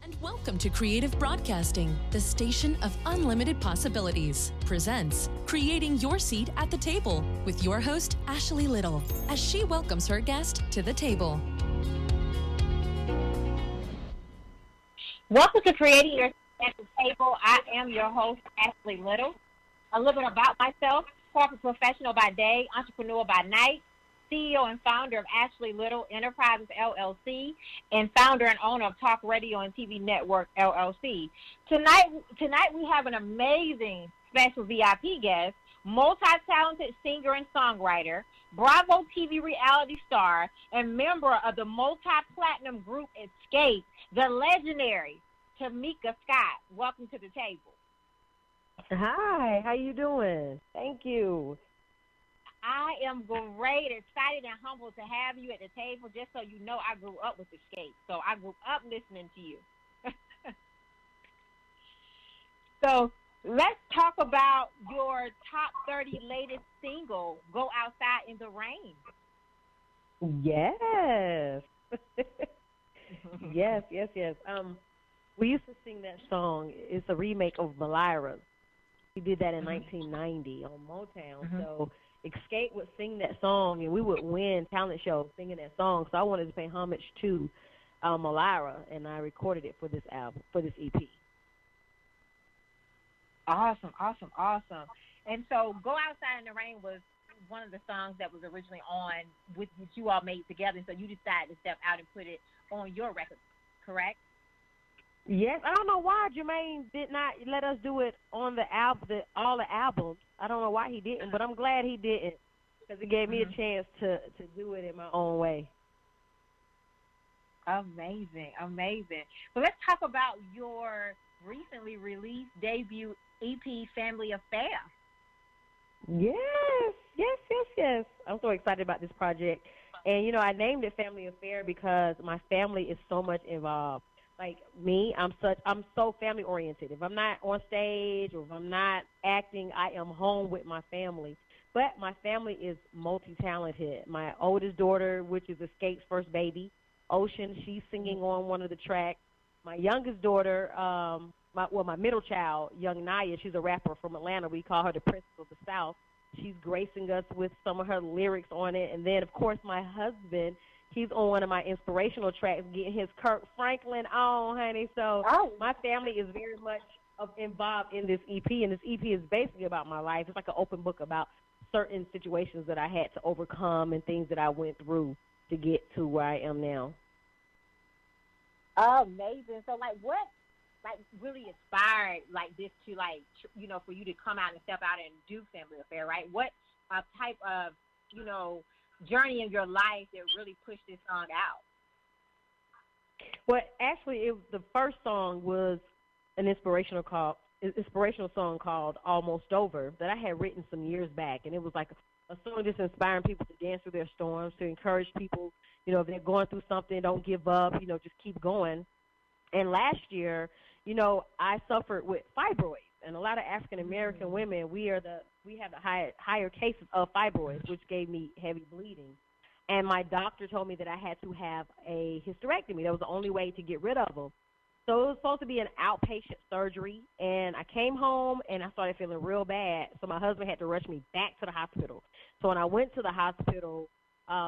And welcome to Creative Broadcasting, the station of unlimited possibilities. Presents Creating Your Seat at the Table with your host, Ashley Little, as she welcomes her guest to the table. Welcome to Creating Your Seat at the Table. I am your host, Ashley Little. A little bit about myself: corporate professional by day, entrepreneur by night, CEO and founder of Ashley Little Enterprises, LLC, and founder and owner of Talk Radio and TV Network, LLC. Tonight we have an amazing special VIP guest, multi-talented singer and songwriter, Bravo TV reality star, and member of the multi-platinum group Escape, the legendary Tamika Scott. Welcome to the table. Hi, how you doing? Thank you. I am great, excited, and humbled to have you at the table. Just so you know, I grew up with Escape, so I grew up listening to you. So let's talk about your top 30 latest single, Go Outside in the Rain. Yes. yes. We used to sing that song. It's a remake of Malira. We did that in 1990 on Motown. So Escape would sing that song, and we would win talent shows singing that song. So I wanted to pay homage to Malira, and I recorded it for this album, for this EP. Awesome. And so Go Outside in the Rain was one of the songs that was originally on with that you all made together, and so you decided to step out and put it on your record, correct? Yes, I don't know why Jermaine did not let us do it on the album, all the albums. I don't know why he didn't, but I'm glad he didn't, because it gave me a chance to do it in my own way. Amazing. Well, let's talk about your recently released debut EP, Family Affair. Yes. I'm so excited about this project. And, I named it Family Affair because my family is so much involved. Like me, I'm so family oriented. If I'm not on stage or if I'm not acting, I am home with my family. But my family is multi-talented. My oldest daughter, which is Escape's first baby, Ocean, she's singing on one of the tracks. My youngest daughter, my middle child, young Naya, she's a rapper from Atlanta. We call her the Princess of the South. She's gracing us with some of her lyrics on it. And then, of course, my husband, he's on one of my inspirational tracks, getting his Kirk Franklin on, honey. So my family is very much involved in this EP, and this EP is basically about my life. It's like an open book about certain situations that I had to overcome and things that I went through to get to where I am now. Amazing. So, what really inspired this to for you to come out and step out and do Family Affair, right? What type of journey in your life that really pushed this song out? Well, actually, the first song was an inspirational song called Almost Over that I had written some years back, and it was like a song just inspiring people to dance through their storms, to encourage people, if they're going through something, don't give up, just keep going. And last year, I suffered with fibroids, and a lot of African American women, we have the higher cases of fibroids, which gave me heavy bleeding. And my doctor told me that I had to have a hysterectomy. That was the only way to get rid of them. So it was supposed to be an outpatient surgery, and I came home, and I started feeling real bad. So my husband had to rush me back to the hospital. So when I went to the hospital,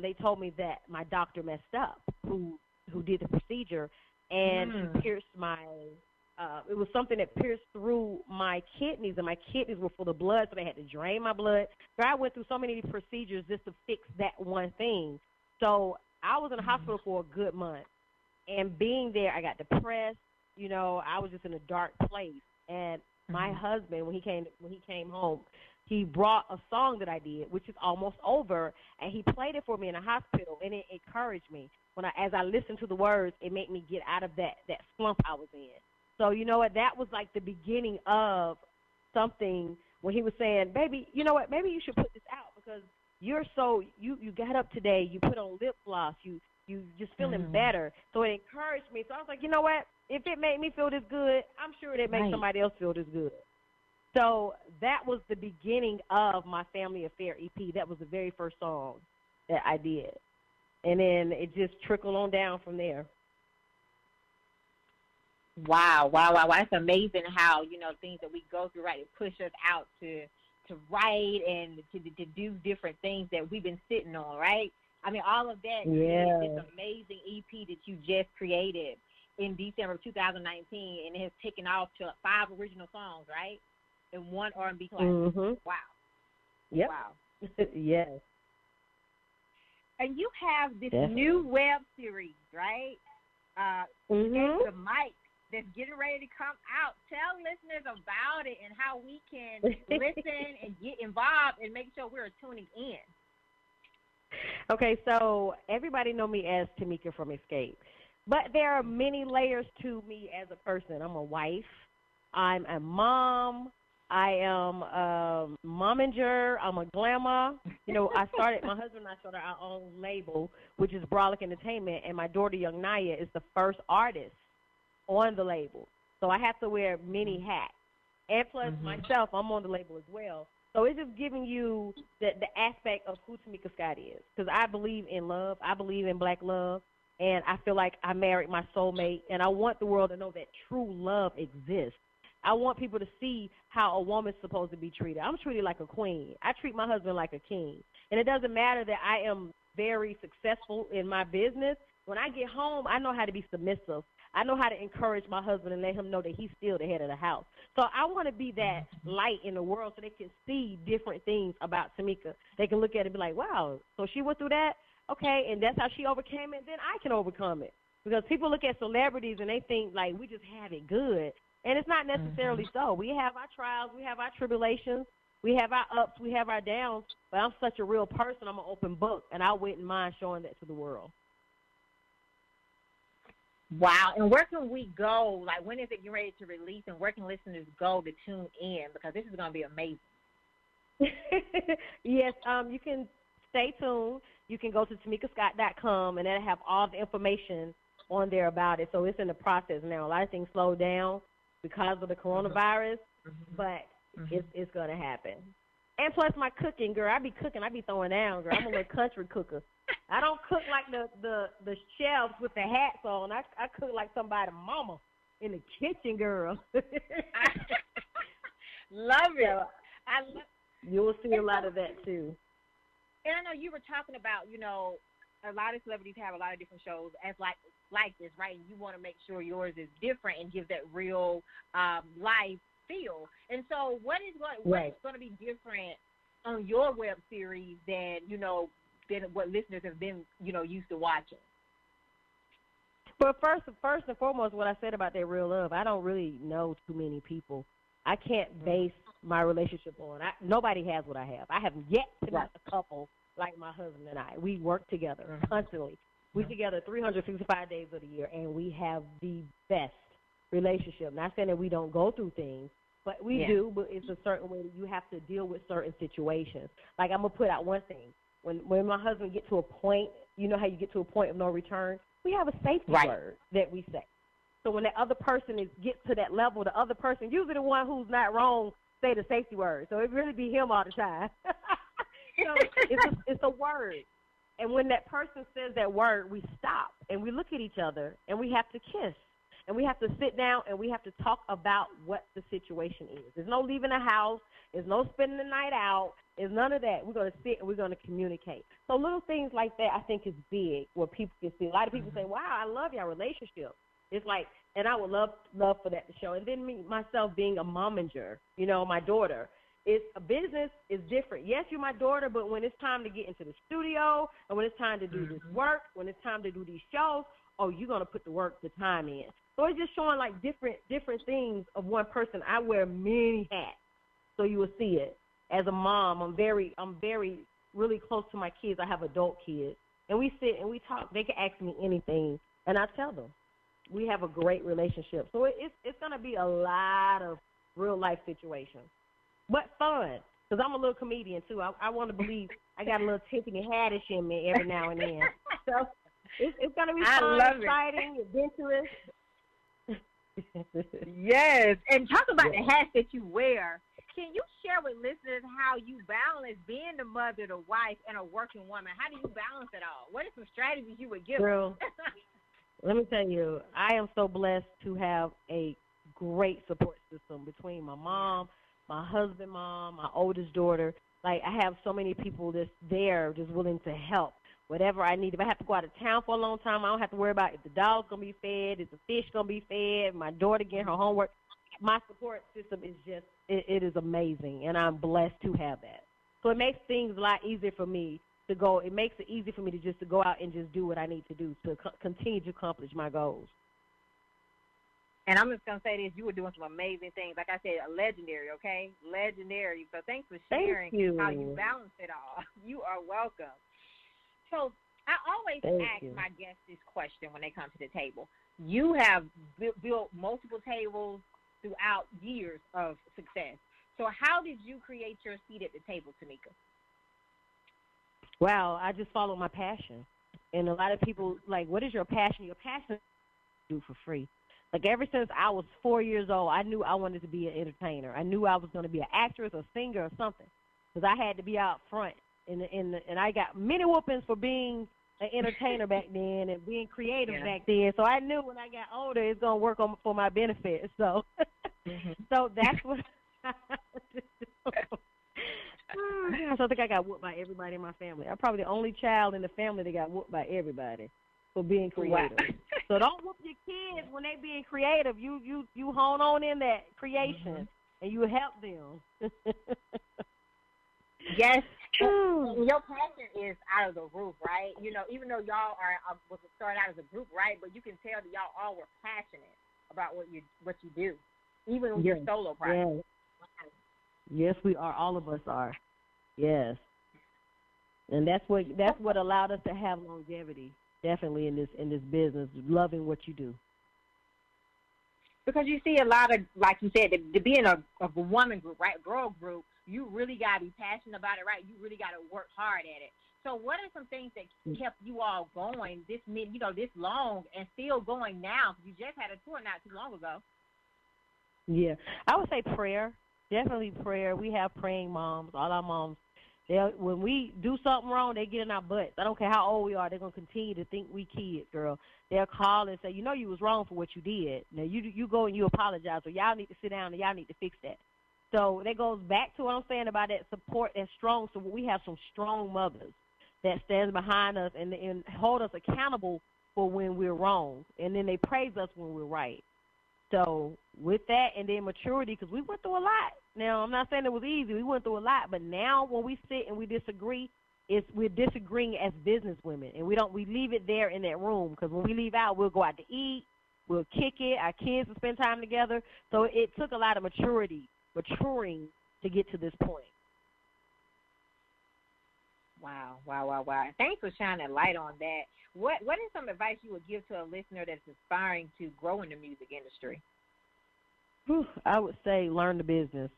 they told me that my doctor messed up, who did the procedure, and she pierced my it was something that pierced through my kidneys, and my kidneys were full of blood, so they had to drain my blood. So I went through so many procedures just to fix that one thing. So I was in the hospital for a good month, and being there, I got depressed. I was just in a dark place. And my husband, when he came home, he brought a song that I did, which is Almost Over, and he played it for me in the hospital, and it encouraged me. As I listened to the words, it made me get out of that slump I was in. So, you know what, that was like the beginning of something when he was saying, baby, you know what, maybe you should put this out because you got up today, you put on lip gloss, you just feeling better. So it encouraged me. So I was like, you know what, if it made me feel this good, I'm sure it'd make somebody else feel this good. So that was the beginning of my Family Affair EP. That was the very first song that I did. And then it just trickled on down from there. Wow, wow, wow, wow. It's amazing how, things that we go through, right, it push us out to write and to do different things that we've been sitting on, right? I mean, all of that created this amazing EP that you just created in December of 2019, and it has taken off to 5 original songs, right? And 1 R&B classic. Mm-hmm. Wow. Yep. Wow. Yes. And you have this new web series, right? The Mic that's getting ready to come out. Tell listeners about it and how we can listen and get involved and make sure we're tuning in. Okay, so everybody know me as Tamika from Escape, but there are many layers to me as a person. I'm a wife. I'm a mom. I am a momager. I'm a glamour. My husband and I started our own label, which is Brolic Entertainment, and my daughter, Young Naya, is the first artist on the label. So I have to wear many hats. And plus myself, I'm on the label as well. So it's just giving you the aspect of who Tamika Scott is. Because I believe in love. I believe in black love. And I feel like I married my soulmate. And I want the world to know that true love exists. I want people to see how a woman's supposed to be treated. I'm treated like a queen. I treat my husband like a king. And it doesn't matter that I am very successful in my business. When I get home, I know how to be submissive. I know how to encourage my husband and let him know that he's still the head of the house. So I want to be that light in the world so they can see different things about Tamika. They can look at it and be like, wow, so she went through that? Okay, and that's how she overcame it? Then I can overcome it. Because people look at celebrities and they think, like, we just have it good. And it's not necessarily so. We have our trials. We have our tribulations. We have our ups. We have our downs. But I'm such a real person. I'm an open book, and I wouldn't mind showing that to the world. Wow. And where can we go? Like, when is it getting ready to release, and where can listeners go to tune in? Because this is going to be amazing. Yes, you can stay tuned. You can go to TamikaScott.com, and that'll have all the information on there about it. So it's in the process now. A lot of things slowed down because of the coronavirus, but it's going to happen. And plus my cooking, girl. I be cooking. I be throwing down, girl. I'm a little country cooker. I don't cook like the chefs with the hats on. I cook like somebody's mama in the kitchen, girl. Love it. You'll see a lot of that, too. And I know you were talking about, a lot of celebrities have a lot of different shows as like this, right? And you want to make sure yours is different and give that real life feel. And so what is going to be different on your web series than what listeners have been, used to watching? But first and foremost, what I said about that real love, I don't really know too many people. I can't base my relationship on. Nobody has what I have. I have yet to meet a couple like my husband and I. We work together constantly. We're together 365 days of the year, and we have the best relationship. Not saying that we don't go through things, but we do, but it's a certain way that you have to deal with certain situations. Like, I'm going to put out one thing. When my husband gets to a point, you know how you get to a point of no return? We have a safety word that we say. So when the other person gets to that level, the other person, usually the one who's not wrong, say the safety word. So it really be him all the time. So it's a word. And when that person says that word, we stop and we look at each other and we have to kiss. And we have to sit down and we have to talk about what the situation is. There's no leaving the house. There's no spending the night out. There's none of that. We're going to sit and we're going to communicate. So little things like that I think is big where people can see. A lot of people say, wow, I love your relationship. It's like, and I would love for that to show. And then me, myself being a momager, my daughter, a business is different. Yes, you're my daughter, but when it's time to get into the studio and when it's time to do this work, when it's time to do these shows, you're going to put the time in. So it's just showing like different things of one person. I wear many hats, so you will see it. As a mom, I'm very really close to my kids. I have adult kids, and we sit and we talk. They can ask me anything, and I tell them. We have a great relationship. So it's going to be a lot of real life situations, but fun. Because I'm a little comedian too. I want to believe I got a little Tiffany Haddish in me every now and then. So it's going to be fun, exciting, adventurous. Yes, and talk about the hats that you wear. Can you share with listeners how you balance being the mother, the wife, and a working woman? How do you balance it all? What are some strategies you would give Girl, Let me tell you, I am so blessed to have a great support system between my Yeah. mom, my husband, mom, my oldest daughter. Like I have so many people that's there, just willing to help. Whatever I need. If I have to go out of town for a long time, I don't have to worry about if the dog's gonna be fed, if the fish gonna be fed, my daughter getting her homework. My support system is just it is amazing, and I'm blessed to have that. So it makes things a lot easier for me to go. It makes it easy for me to just to go out and just do what I need to do to continue to accomplish my goals. And I'm just gonna say this: you were doing some amazing things. Like I said, a legendary, okay, legendary. So thanks for Thank sharing how you you. balance it all. You are welcome. So I always Thank ask you. my guests this question when they come to the table. You have built multiple tables throughout years of success. So how did you create your seat at the table, Tamika? Wow, I just followed my passion. And a lot of people like, what is your passion? Your passion is to do for free. Like ever since I was 4 years old, I knew I wanted to be an entertainer. I knew I was going to be an actress, or singer, or something, because I had to be out front. And I got many whoopings for being an entertainer back then and being creative Yeah. back then. So I knew when I got older, it's going to work on for my benefit. So, Hmm. so that's what. Oh, gosh, I think I got whooped by everybody in my family. I'm probably the only child in the family that got whooped by everybody for being Wow. creative. So don't whoop your kids when they being creative. You hone on in that Hmm. creation and you help them. Yes. And your passion is out of the roof, right? You know, even though y'all are was started out as a group, right? But you can tell that y'all all were passionate about what you do, even with your Yes, solo project. yes, yes. We are. All of us are. Yes, and that's what allowed us to have longevity. Definitely in this business, loving what you do. Because you see a lot of, like you said, to be in a woman group, right, girl group, you really got to be passionate about it, right? You really got to work hard at it. So what are some things that kept you all going this long and still going now? You just had a tour not too long ago. Yeah, I would say prayer. Definitely prayer. We have praying moms. All our moms, they when we do something wrong, they get in our butts. I don't care how old we are. They're gonna continue to think we kids, girl. They'll call and say, you know, you was wrong for what you did. Now you go and you apologize. So y'all need to sit down and y'all need to fix that. So that goes back to what I'm saying about that support that's strong. So we have some strong mothers that stands behind us and hold us accountable for when we're wrong, and then they praise us when we're right. So with that, and then maturity, because we went through a lot. Now I'm not saying it was easy. We went through a lot, but now when we sit and we disagree, we're disagreeing as business women, and we leave it there in that room. Because when we leave out, we'll go out to eat, we'll kick it. Our kids will spend time together. So it took a lot of maturing to get to this point. Wow, wow, wow, wow. Thanks for shining a light on that. What is some advice you would give to a listener that's aspiring to grow in the music industry? Whew, I would say learn the business.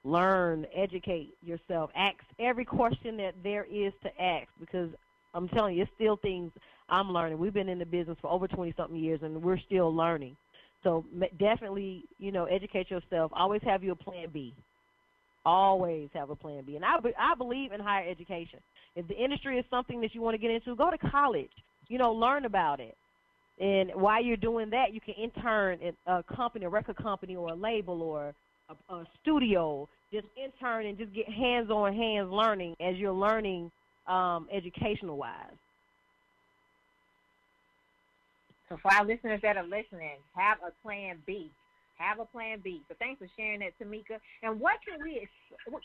Learn, educate yourself. Ask every question that there is to ask, because I'm telling you, it's still things I'm learning. We've been in the business for over 20 something years, and we're still learning. So definitely, educate yourself. Always have your plan B. Always have a plan B. And I believe in higher education. If the industry is something that you want to get into, go to college. Learn about it. And while you're doing that, you can intern at a company, a record company, or a label, or a studio. Just intern and just get hands-on, hands learning as you're learning, educational-wise. So for our listeners that are listening, have a plan B. Have a plan B. So thanks for sharing that, Tamika. And what can we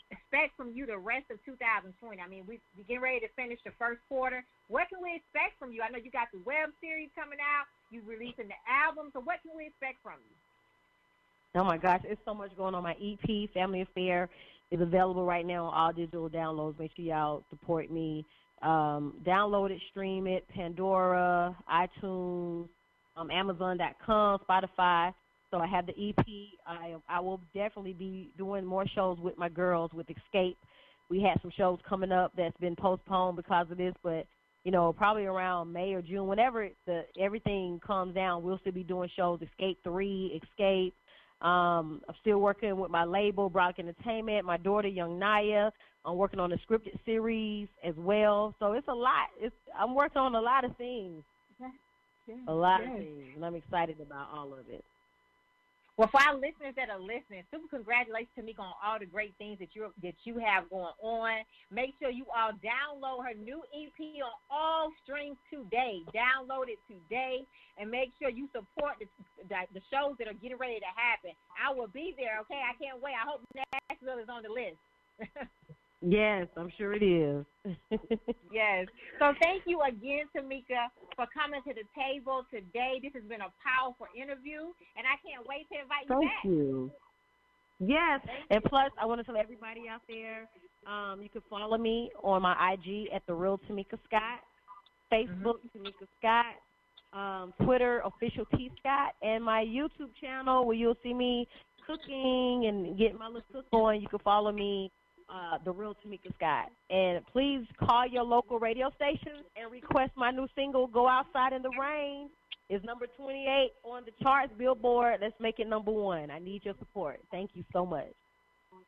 expect from you the rest of 2020? I mean, we're getting ready to finish the first quarter. What can we expect from you? I know you got the web series coming out. You releasing the album. So what can we expect from you? Oh my gosh, it's so much going on. My EP, Family Affair, is available right now on all digital downloads. Make sure y'all support me. Download it, stream it, Pandora, iTunes, Amazon.com, Spotify. So I have the EP. I will definitely be doing more shows with my girls with Escape. We had some shows coming up that's been postponed because of this, but probably around May or June, whenever everything comes down, we'll still be doing shows. Escape 3, Escape. I'm still working with my label, Brock Entertainment. My daughter, Young Naya. I'm working on a scripted series as well. So it's a lot. I'm working on a lot of things. a lot of things, and I'm excited about all of it. Well, for our listeners that are listening, super congratulations to Tamika on all the great things that you have going on. Make sure you all download her new EP on all streams today. Download it today, and make sure you support the shows that are getting ready to happen. I will be there, okay? I can't wait. I hope Nashville is on the list. Yes, I'm sure it is. Yes. So thank you again, Tamika, for coming to the table today. This has been a powerful interview, and I can't wait to invite you back. Thank you. Yes, and plus, I want to tell everybody out there, you can follow me on my IG at The Real Tamika Scott, Facebook, Tamika Scott, Twitter, Official T. Scott, and my YouTube channel where you'll see me cooking and getting my little cook on. You can follow me. The Real Tamika Scott. And please call your local radio stations and request my new single, Go Outside in the Rain. It's number 28 on the charts, Billboard. Let's make it number 1. I need your support. Thank you so much.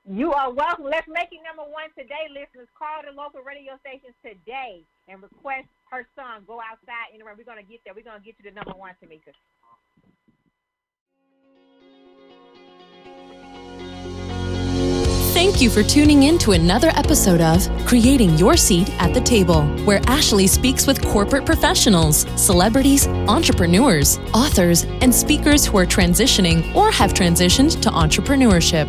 You are welcome. Let's make it number 1 today, listeners. Call the local radio stations today and request her song, Go Outside in the Rain. We're going to get there. We're going to get you to number 1, Tamika. Thank you for tuning in to another episode of Creating Your Seat at the Table, where Ashley speaks with corporate professionals, celebrities, entrepreneurs, authors, and speakers who are transitioning or have transitioned to entrepreneurship.